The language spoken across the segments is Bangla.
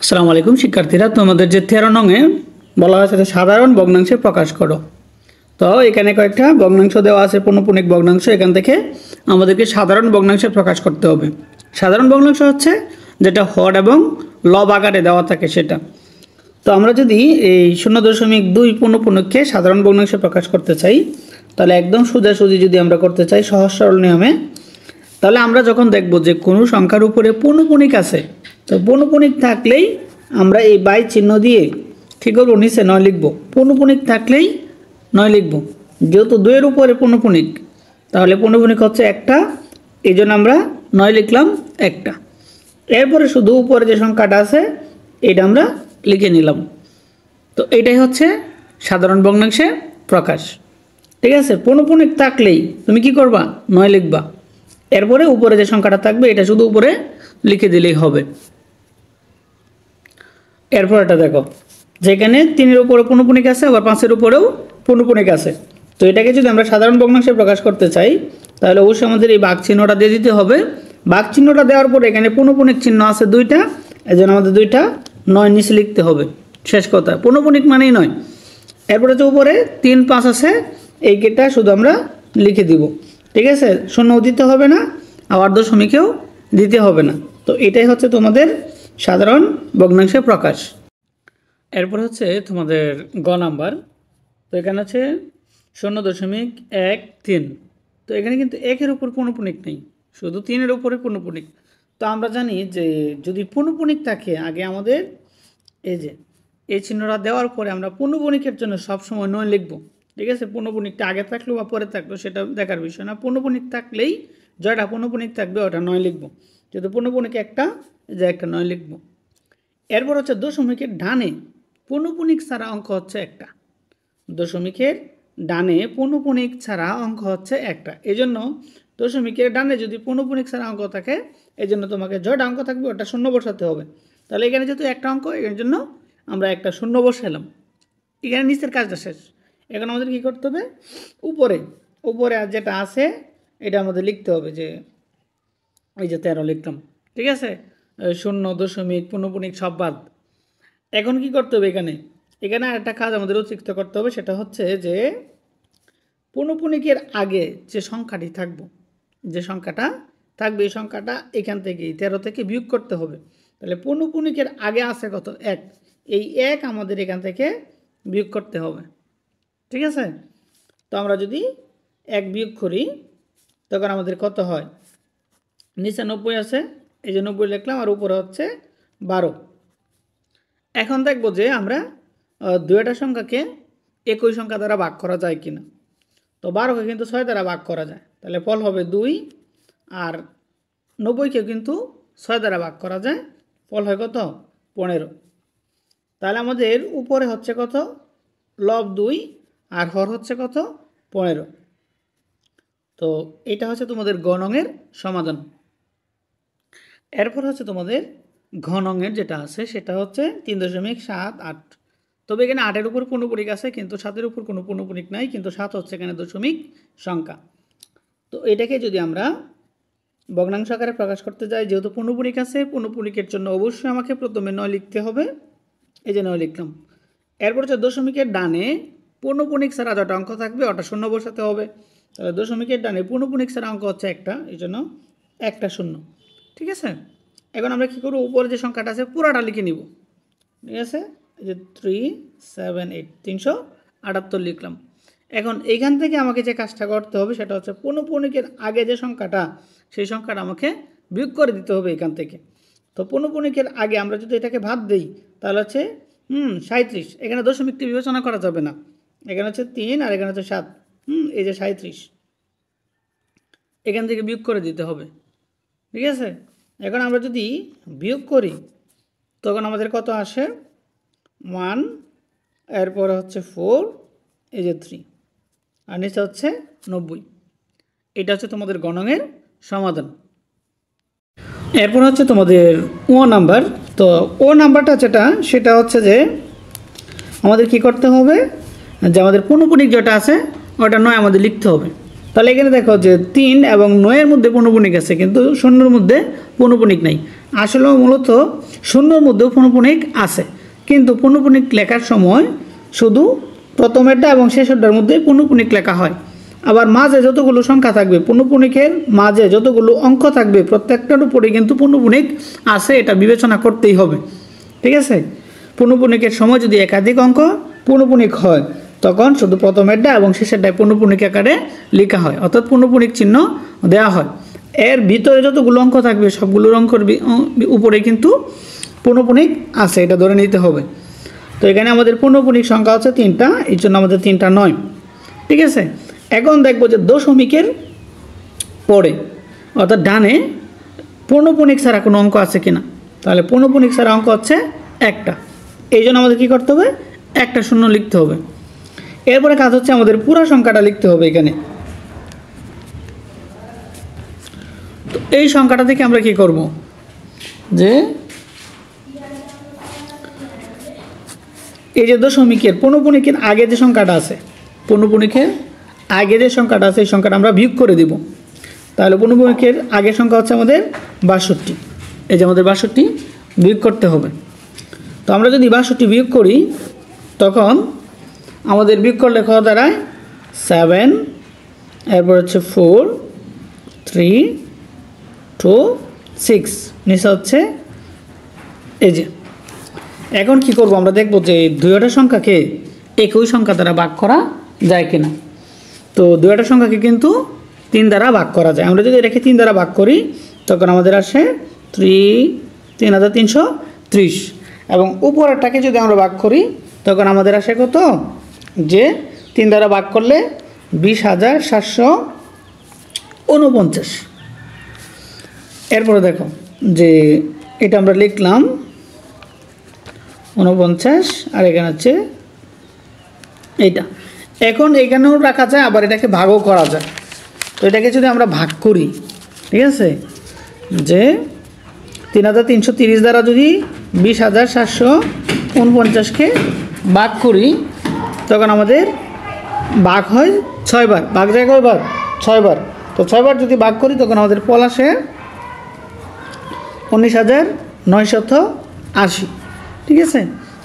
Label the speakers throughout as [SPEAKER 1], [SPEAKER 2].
[SPEAKER 1] আসসালামু আলাইকুম শিক্ষার্থীরা, তোমাদের যে 13 নংয়ে বলা হয়েছে সাধারণ ভগ্নাংশে প্রকাশ করো। তো এখানে কয়েকটা ভগ্নাংশ দেওয়া আছে, পূর্ণপূর্ণিক ভগ্নাংশ। এখান থেকে আমাদেরকে সাধারণ ভগ্নাংশে প্রকাশ করতে হবে। সাধারণ ভগ্নাংশ হচ্ছে যেটা হর এবং লব আকারে দেওয়া থাকে সেটা। তো আমরা যদি এই 0.2 পূর্ণপূর্ণিককে সাধারণ ভগ্নাংশে প্রকাশ করতে চাই, তাহলে একদম সোজাসুজি যদি আমরা করতে চাই সহজ সরল নিয়মে, তাহলে আমরা যখন দেখব যে কোনো সংখ্যার উপরে পূর্ণপূর্ণিক আছে, তো পূর্ণপূর্ণিক থাকলেই আমরা এই বাই চিহ্ন দিয়ে কী করবো, নিচে 9 লিখব। পূর্ণপূর্ণিক থাকলেই 9 লিখব। যেহেতু 2 এর উপরে পূর্ণপূর্ণিক, তাহলে পূর্ণপূর্ণিক হচ্ছে একটা, এই জন্য আমরা 9 লিখলাম একটা। এরপরে শুধু উপরে যে সংখ্যাটা আছে এটা আমরা লিখে নিলাম। তো এটাই হচ্ছে সাধারণ ভগ্নাংশে প্রকাশ। ঠিক আছে, পূর্ণপূর্ণিক থাকলেই তুমি কি করবা, 9 লিখবা। এরপরে উপরে যে সংখ্যাটা থাকবে এটা শুধু উপরে লিখে দিলেই হবে। এরপর এটা দেখো, যেখানে 3 এর উপরে পূর্ণপূর্ণিক আছে, আবার 5 এর উপরেও পূর্ণপূর্ণিক আছে। তো এটাকে যদি আমরা সাধারণ ভগ্নাংশে প্রকাশ করতে চাই, তাহলে অবশ্যই আমাদের এই ভাগ চিহ্নটা দিয়ে দিতে হবে। ভাগ চিহ্নটা দেওয়ার পরে এখানে পূর্ণপূর্ণিক চিহ্ন আছে 2টা, এই জন্য আমাদের 2টা 9 নিচে লিখতে হবে। শেষ কথা, পূর্ণপূর্ণিক মানেই 9। এরপরে যে উপরে 3, 5 আছে, এই কেটা শুধু আমরা লিখে দিব। ঠিক আছে, শূন্যও দিতে হবে না, আবার দশমিকেও দিতে হবে না। তো এটাই হচ্ছে তোমাদের সাধারণ ভগ্নাংশে প্রকাশ। এরপর হচ্ছে তোমাদের গ নাম্বার। তো এখানে আছে 0.13। তো এখানে কিন্তু 1 এর উপর পূর্ণপূর্ণিক নেই, শুধু 3 এর উপরে পূর্ণপূর্ণিক। তো আমরা জানি যে যদি পূর্ণপূর্ণিক থাকে, আগে আমাদের এই যে এই চিহ্নটা দেওয়ার পরে আমরা পূর্ণপূর্ণিকের জন্য সবসময় 9 লিখব। ঠিক আছে, পূর্ণপূর্ণিকটা আগে থাকলেও বা পরে থাকলো সেটা দেখার বিষয় না। পূর্ণপূর্ণিক থাকলেই জয়টা পূর্ণপূর্ণিক থাকবে ওটা 9 লিখব। যেহেতু পূর্ণপূর্ণিক একটা, যে একটা 9 লিখব। এরপর হচ্ছে দশমিকের ডানে পূর্ণপূর্ণিক ছাড়া অঙ্ক হচ্ছে একটা। দশমিকের ডানে পূর্ণপূর্ণিক ছাড়া অঙ্ক হচ্ছে একটা। এজন্য দশমিকের ডানে যদি পূর্ণপূর্ণিক ছাড়া অঙ্ক থাকে, এই জন্য তোমাকে জয়টা অঙ্ক থাকবে ওটা শূন্য বসাতে হবে। তাহলে এখানে যেহেতু একটা অঙ্ক, এর জন্য আমরা একটা শূন্য বসালাম। এখানে নিচের কাজটা শেষ। এখন আমাদের কী করতে হবে, উপরে উপরে আর যেটা আছে এটা আমাদের লিখতে হবে। যে এই যে 13 লিখলাম, ঠিক আছে, 0, দশমিক, পূর্ণপূর্ণিক সব বাদ। এখন কি করতে হবে, এখানে এখানে একটা কাজ আমাদের অতিরিক্ত করতে হবে। সেটা হচ্ছে যে পূর্ণপূর্ণিকের আগে যে সংখ্যাটি থাকবে, যে সংখ্যাটা থাকবে, এই সংখ্যাটা এখান থেকে 13 থেকে বিয়োগ করতে হবে। তাহলে পূর্ণপূর্ণিকের আগে আছে কত, 1। এই 1 আমাদের এখান থেকে বিয়োগ করতে হবে। ঠিক আছে, তো আমরা যদি 1 বিয়োগ করি তখন আমাদের কত হয়, নিচে 90 আছে, এই যে 90 লিখলাম, আর উপরে হচ্ছে 12। এখন দেখবো যে আমরা দুইটা সংখ্যাকে একই সংখ্যা দ্বারা ভাগ করা যায় কিনা। তো 12কে কিন্তু 6 দ্বারা ভাগ করা যায়, তাহলে ফল হবে 2। আর 90কে কিন্তু 6 দ্বারা ভাগ করা যায়, ফল হয় কত, 15। তাহলে আমাদের উপরে হচ্ছে কত, লব 2, আর হর হচ্ছে কত, 15। তো এটা হচ্ছে তোমাদের গ নংয়ের সমাধান। এরপর হচ্ছে তোমাদের ঘ নংয়ের যেটা আছে সেটা হচ্ছে 3.78। তবে এখানে 8-এর উপর পূর্ণপূর্ণিক আছে, কিন্তু 7-এর উপর কোনো পূর্ণপূর্ণিক নাই, কিন্তু 7 হচ্ছে এখানে দশমিক সংখ্যা। তো এটাকে যদি আমরা ভগ্নাংশ আকারে প্রকাশ করতে যাই, যেহেতু পূর্ণপূর্ণিক আছে, পূর্ণপূর্ণিকের জন্য অবশ্যই আমাকে প্রথমে 9 লিখতে হবে। এই যে 9 লিখলাম। এরপর হচ্ছে দশমিকের ডানে পূর্ণপূর্ণিক ছাড়া যটা অঙ্ক থাকবে ওটা শূন্য বসাতে হবে। তাহলে দশমিকের ডানে পূর্ণপূর্ণিক ছাড়া অঙ্ক হচ্ছে একটা, এই জন্য একটা শূন্য। ঠিক আছে, এখন আমরা কী করবো, উপরে যে সংখ্যাটা আছে পুরাটা লিখে নিব। ঠিক আছে, এই যে 378, 378 লিখলাম। এখন এইখান থেকে আমাকে যে কাজটা করতে হবে সেটা হচ্ছে পূর্ণপূর্ণিকের আগে যে সংখ্যাটা, সেই সংখ্যাটা আমাকে বিয়োগ করে দিতে হবে এখান থেকে। তো পূর্ণপূর্ণিকের আগে আমরা যদি এটাকে ভাগ দিই, তাহলে হচ্ছে 37। এখানে দশমিকটি বিবেচনা করা যাবে না, এখানে হচ্ছে 3 আর এখানে হচ্ছে 7। এই যে 37, এখান থেকে বিয়োগ করে দিতে হবে। ঠিক আছে, এখন আমরা যদি বিয়োগ করি তখন আমাদের কত আসে, 1, এরপরে হচ্ছে 4, এই যে 3, আর নিচে হচ্ছে 90। এটা হচ্ছে তোমাদের গ নংয়ের সমাধান। এরপর হচ্ছে তোমাদের ও নাম্বার। তো ও নাম্বারটা যেটা, সেটা হচ্ছে যে আমাদের কি করতে হবে, যে আমাদের পূর্ণপূর্ণিক যেটা আছে ওটা 9 আমাদের লিখতে হবে। তাহলে এখানে দেখো যে 3 এবং 9 এর মধ্যে পূর্ণপূর্ণিক আছে, কিন্তু 0-এর মধ্যে পূর্ণপূর্ণিক নাই। আসলে মূলত শূন্যর মধ্যেও পৌনঃপুনিক আছে, কিন্তু পৌনঃপুনিক লেখার সময় শুধু প্রথমেরটা এবং শেষেরটার মধ্যেই পৌনঃপুনিক লেখা হয়। আবার মাঝে যতগুলো সংখ্যা থাকবে, পৌনঃপুনিকের মাঝে যতগুলো অঙ্ক থাকবে, প্রত্যেকটার উপরে কিন্তু পৌনঃপুনিক আছে, এটা বিবেচনা করতেই হবে। ঠিক আছে? পৌনঃপুনিকের সময় যদি একাধিক অঙ্ক পৌনঃপুনিক হয়, তখন শুধু প্রথমেরটা এবং শেষেরটায় পৌনঃপুনিক আকারে লেখা হয়, অর্থাৎ পৌনঃপুনিক চিহ্ন দেওয়া হয়। এর ভিতরে যতগুলো অঙ্ক থাকবে সবগুলোর অঙ্কের উপরে কিন্তু পৌনঃপুনিক আছে, এটা ধরে নিতে হবে। তো এখানে আমাদের পৌনঃপুনিক সংখ্যা হচ্ছে 3টা, এই জন্য আমাদের 3টা নয়। ঠিক আছে? এখন দেখব যে দশমিকের পরে অর্থাৎ ডানে পৌনঃপুনিক ছাড়া কোনো অঙ্ক আছে কিনা। তাহলে পৌনঃপুনিক ছাড়া অঙ্ক হচ্ছে একটা, এই জন্য আমাদের কী করতে হবে, একটা শূন্য লিখতে হবে। এরপরে কাজ হচ্ছে আমাদের পুরো সংখ্যাটা লিখতে হবে এখানে। তো এই সংখ্যাটা থেকে আমরা কি করব, যে এই যে দশমিকের পৌনঃপুনিকের আগে যে সংখ্যাটা আছে, পৌনঃপুনিকের আগে যে সংখ্যাটা আছে এই সংখ্যাটা আমরা বিয়োগ করে দিব। তাহলে পৌনঃপুনিকের আগের সংখ্যা হচ্ছে আমাদের 62। এই যে আমাদের 62 বিয়োগ করতে হবে। তো আমরা যদি 62 বিয়োগ করি, তখন আমাদের বিয়োগ করলে কত দাঁড়ায় 7, এরপর হচ্ছে 4, 3, 2, 6, নিচে হচ্ছে এই যে। এখন কি করব, আমরা দেখব যে দুইটা সংখ্যাকে একই সংখ্যা দ্বারা ভাগ করা যায় কিনা। তো দুইটা সংখ্যাকে কিন্তু 3 দ্বারা ভাগ করা যায়। আমরা যদি এটাকে 3 দ্বারা ভাগ করি, তখন আমাদের আসে 3330, এবং উপরেরটাকে যদি আমরা ভাগ করি, তখন আমাদের আসে কত, যে 3 দ্বারা ভাগ করলে 20,749। এরপরে দেখো যে এটা আমরা লিখলাম 49, আর এখানে হচ্ছে এইটা। এখন এখানেও রাখা যায়, আবার এটাকে ভাগও করা যায়। তো এটাকে যদি আমরা ভাগ করি, ঠিক আছে, যে 3330 দ্বারা যদি 20,749কে ভাগ করি, তখন আমাদের ভাগ হয় 6 বার। ভাগ যায় কয়বার? 6 বার। তো 6 বার যদি ভাগ করি, তখন আমাদের ফল আসে 19,980। ঠিক আছে?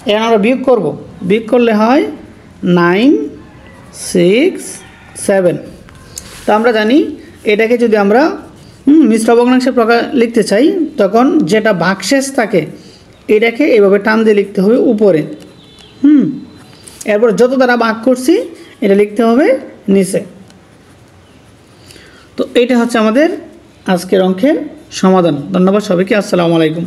[SPEAKER 1] এখন আমরা বিয়োগ করব, বিয়োগ করলে হয় 9, 6, 7। তো আমরা জানি এটাকে যদি আমরা মিশ্র ভগ্নাংশের প্রকার লিখতে চাই, তখন যেটা ভাগশেষ থাকে এটাকে এভাবে টান দিয়ে লিখতে হবে উপরে। এরপর যত দ্বারা ভাগ করছি এটা লিখতে হবে নিচে। তো এইটা হচ্ছে আমাদের আজকের অঙ্কের সমাধান। ধন্যবাদ সবাইকে। আসসালামু আলাইকুম।